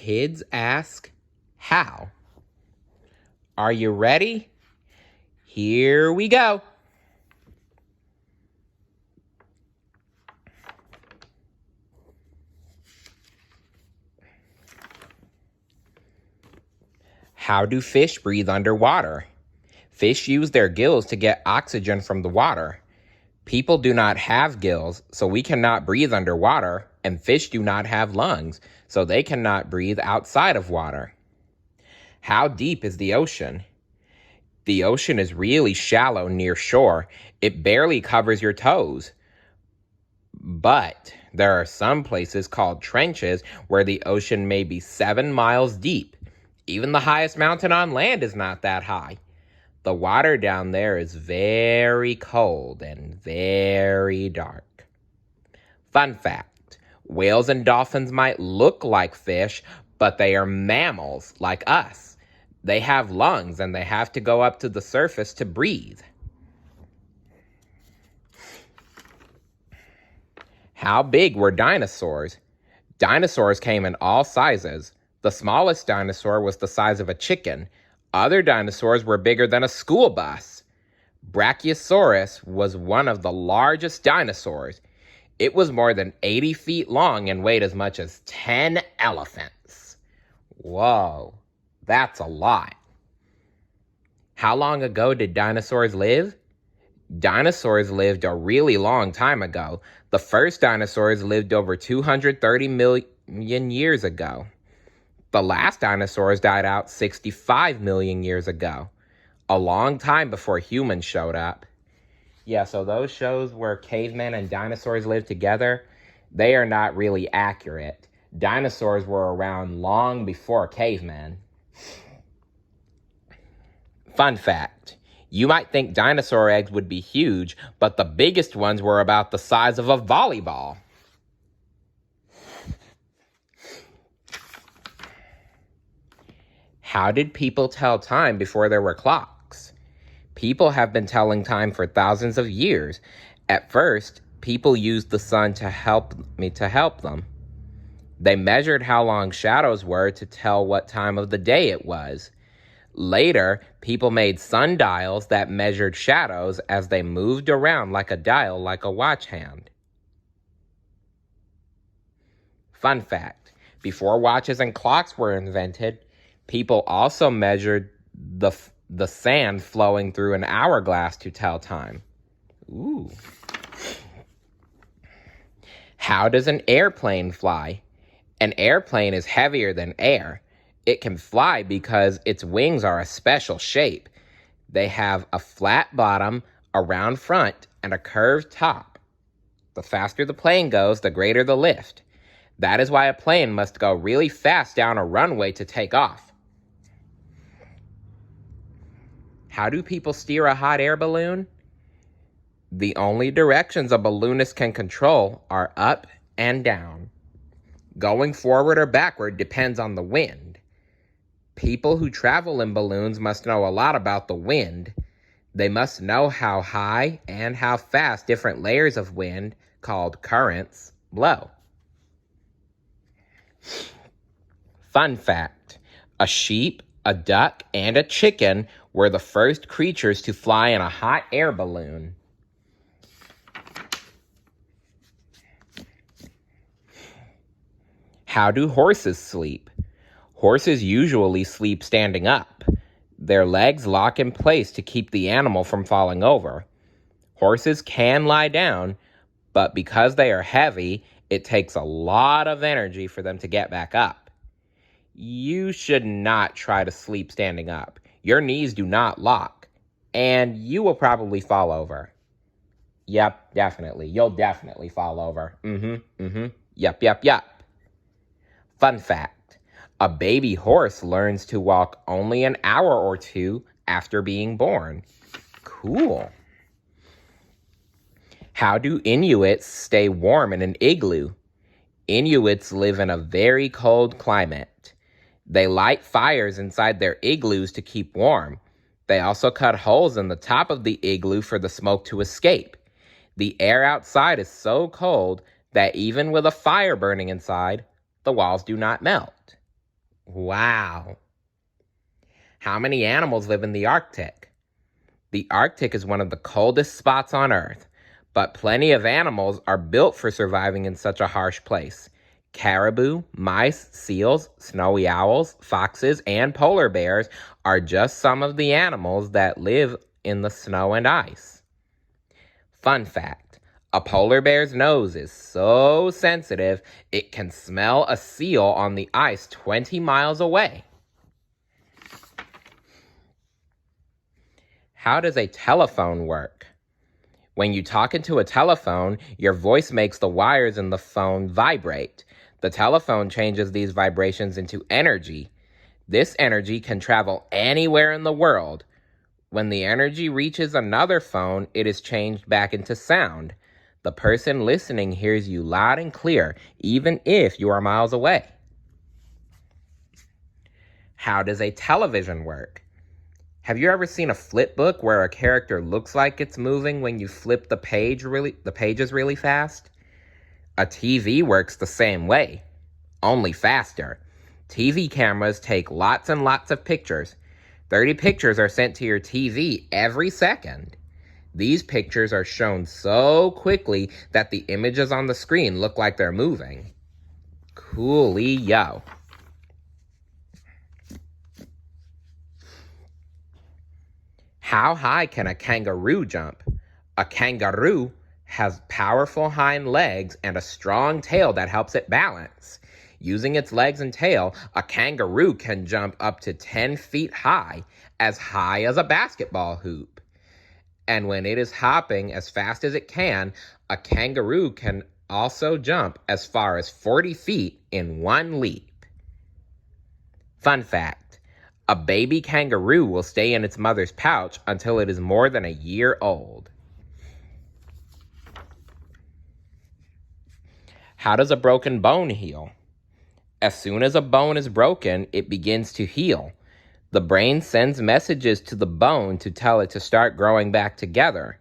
kids ask how. Are you ready? Here we go. How do fish breathe underwater? Fish use their gills to get oxygen from the water. People do not have gills, so we cannot breathe underwater, and fish do not have lungs, so they cannot breathe outside of water. How deep is the ocean? The ocean is really shallow near shore. It barely covers your toes. But there are some places called trenches where the ocean may be 7 miles deep. Even the highest mountain on land is not that high. The water down there is very cold and very dark. Fun fact, whales and dolphins might look like fish, but they are mammals like us. They have lungs and they have to go up to the surface to breathe. How big were dinosaurs? Dinosaurs came in all sizes. The smallest dinosaur was the size of a chicken. Other dinosaurs were bigger than a school bus. Brachiosaurus was one of the largest dinosaurs. It was more than 80 feet long and weighed as much as 10 elephants. Whoa, that's a lot. How long ago did dinosaurs live? Dinosaurs lived a really long time ago. The first dinosaurs lived over 230 million years ago. The last dinosaurs died out 65 million years ago, a long time before humans showed up. Yeah, so those shows where cavemen and dinosaurs lived together, they are not really accurate. Dinosaurs were around long before cavemen. Fun fact, you might think dinosaur eggs would be huge, but the biggest ones were about the size of a volleyball. How did people tell time before there were clocks? People have been telling time for thousands of years. At first, people used the sun to help them. They measured how long shadows were to tell what time of the day it was. Later, people made sundials that measured shadows as they moved around like a dial, like a watch hand. Fun fact, before watches and clocks were invented, people also measured the sand flowing through an hourglass to tell time. Ooh. How does an airplane fly? An airplane is heavier than air. It can fly because its wings are a special shape. They have a flat bottom, a round front, and a curved top. The faster the plane goes, the greater the lift. That is why a plane must go really fast down a runway to take off. How do people steer a hot air balloon? The only directions a balloonist can control are up and down. Going forward or backward depends on the wind. People who travel in balloons must know a lot about the wind. They must know how high and how fast different layers of wind, called currents, blow. Fun fact, a sheep, a duck, and a chicken were the first creatures to fly in a hot air balloon. How do horses sleep? Horses usually sleep standing up. Their legs lock in place to keep the animal from falling over. Horses can lie down, but because they are heavy, it takes a lot of energy for them to get back up. You should not try to sleep standing up. Your knees do not lock, and you will probably fall over. Yep, definitely. You'll definitely fall over. Yep. Fun fact, a baby horse learns to walk only an hour or two after being born. Cool. How do Inuits stay warm in an igloo? Inuits live in a very cold climate. They light fires inside their igloos to keep warm. They also cut holes in the top of the igloo for the smoke to escape. The air outside is so cold that even with a fire burning inside, the walls do not melt. Wow. How many animals live in the Arctic? The Arctic is one of the coldest spots on Earth, but plenty of animals are built for surviving in such a harsh place. Caribou, mice, seals, snowy owls, foxes, and polar bears are just some of the animals that live in the snow and ice. Fun fact, a polar bear's nose is so sensitive it can smell a seal on the ice 20 miles away. How does a telephone work? When you talk into a telephone, your voice makes the wires in the phone vibrate. The telephone changes these vibrations into energy. This energy can travel anywhere in the world. When the energy reaches another phone, it is changed back into sound. The person listening hears you loud and clear, even if you are miles away. How does a television work? Have you ever seen a flip book where a character looks like it's moving when you flip the pages really fast? A TV works the same way, only faster. TV cameras take lots and lots of pictures. 30 pictures are sent to your TV every second. These pictures are shown so quickly that the images on the screen look like they're moving. Coolio. How high can a kangaroo jump? A kangaroo has powerful hind legs and a strong tail that helps it balance. Using its legs and tail, a kangaroo can jump up to 10 feet high as a basketball hoop. And when it is hopping as fast as it can, a kangaroo can also jump as far as 40 feet in one leap. Fun fact. A baby kangaroo will stay in its mother's pouch until it is more than a year old. How does a broken bone heal? As soon as a bone is broken, it begins to heal. The brain sends messages to the bone to tell it to start growing back together.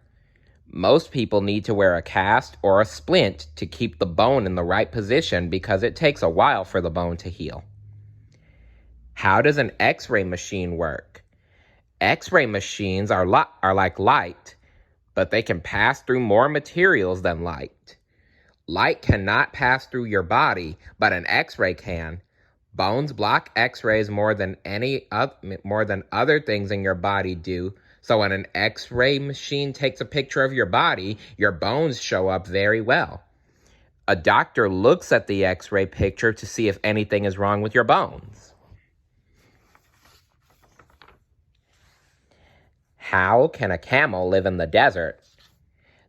Most people need to wear a cast or a splint to keep the bone in the right position because it takes a while for the bone to heal. How does an X-ray machine work? X-ray machines are like light, but they can pass through more materials than light. Light cannot pass through your body, but an X-ray can. Bones block X-rays more than other things in your body do. So when an X-ray machine takes a picture of your body, your bones show up very well. A doctor looks at the X-ray picture to see if anything is wrong with your bones. How can a camel live in the desert?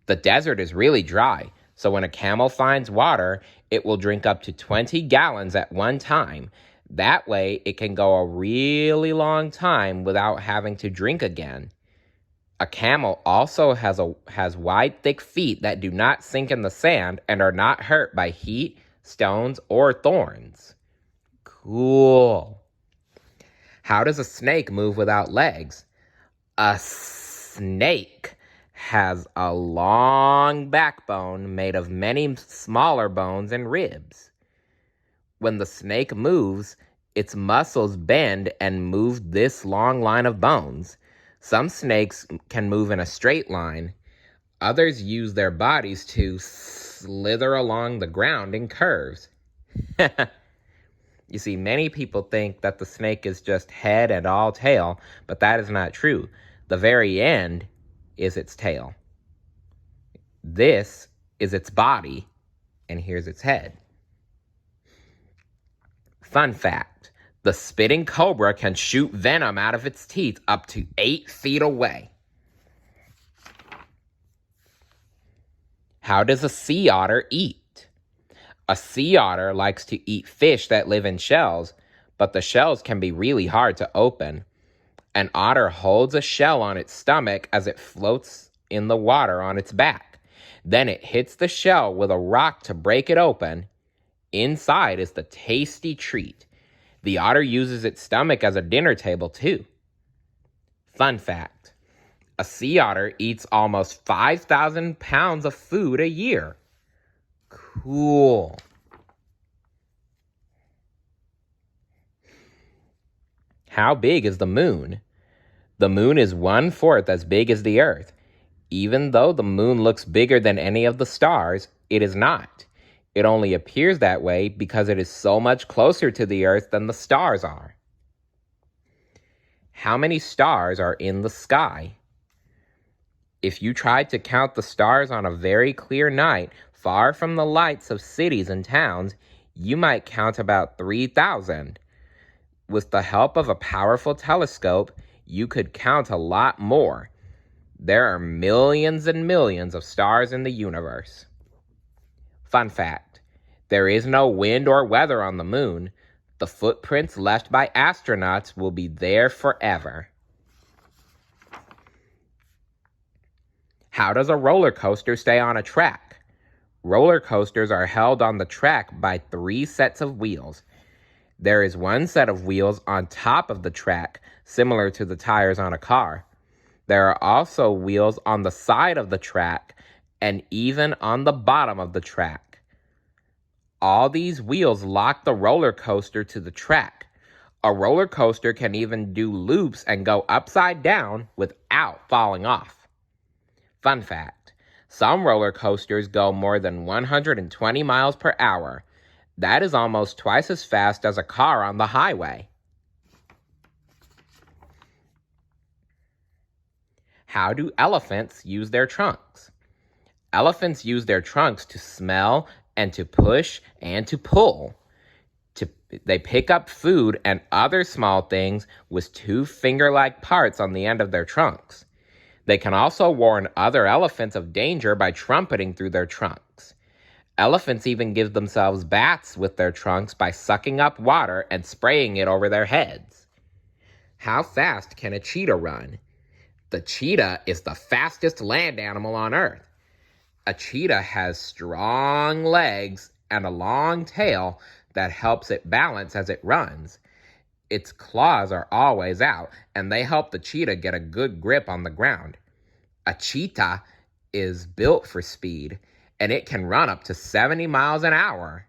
The desert is really dry, so when a camel finds water, it will drink up to 20 gallons at one time. That way, it can go a really long time without having to drink again. A camel also has wide, thick feet that do not sink in the sand and are not hurt by heat, stones, or thorns. Cool. How does a snake move without legs? A snake has a long backbone made of many smaller bones and ribs. When the snake moves, its muscles bend and move this long line of bones. Some snakes can move in a straight line. Others use their bodies to slither along the ground in curves. You see, many people think that the snake is just head and all tail, but that is not true. The very end is its tail. This is its body, and here's its head. Fun fact, the spitting cobra can shoot venom out of its teeth up to 8 feet away. How does a sea otter eat? A sea otter likes to eat fish that live in shells, but the shells can be really hard to open. An otter holds a shell on its stomach as it floats in the water on its back. Then it hits the shell with a rock to break it open. Inside is the tasty treat. The otter uses its stomach as a dinner table too. Fun fact, a sea otter eats almost 5,000 pounds of food a year. Cool. How big is the moon? The moon is 1/4 as big as the Earth. Even though the moon looks bigger than any of the stars, it is not. It only appears that way because it is so much closer to the Earth than the stars are. How many stars are in the sky? If you tried to count the stars on a very clear night, far from the lights of cities and towns, you might count about 3,000. With the help of a powerful telescope, you could count a lot more. There are millions and millions of stars in the universe. Fun fact, there is no wind or weather on the moon. The footprints left by astronauts will be there forever. How does a roller coaster stay on a track? Roller coasters are held on the track by 3 sets of wheels. There is one set of wheels on top of the track, similar to the tires on a car. There are also wheels on the side of the track and even on the bottom of the track. All these wheels lock the roller coaster to the track. A roller coaster can even do loops and go upside down without falling off. Fun fact, some roller coasters go more than 120 miles per hour. That is almost twice as fast as a car on the highway. How do elephants use their trunks? Elephants use their trunks to smell and to push and to pull. They pick up food and other small things with 2 finger-like parts on the end of their trunks. They can also warn other elephants of danger by trumpeting through their trunks. Elephants even give themselves baths with their trunks by sucking up water and spraying it over their heads. How fast can a cheetah run? The cheetah is the fastest land animal on Earth. A cheetah has strong legs and a long tail that helps it balance as it runs. Its claws are always out, and they help the cheetah get a good grip on the ground. A cheetah is built for speed, and it can run up to 70 miles an hour.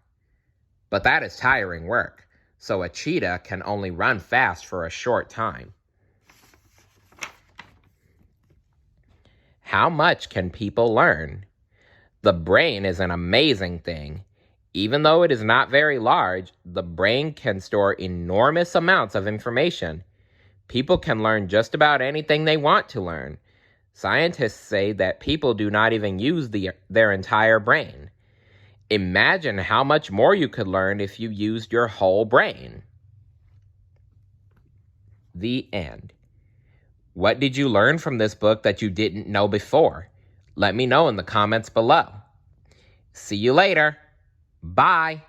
But that is tiring work, so a cheetah can only run fast for a short time. How much can people learn? The brain is an amazing thing. Even though it is not very large, the brain can store enormous amounts of information. People can learn just about anything they want to learn. Scientists say that people do not even use their entire brain. Imagine how much more you could learn if you used your whole brain. The end. What did you learn from this book that you didn't know before? Let me know in the comments below. See you later. Bye.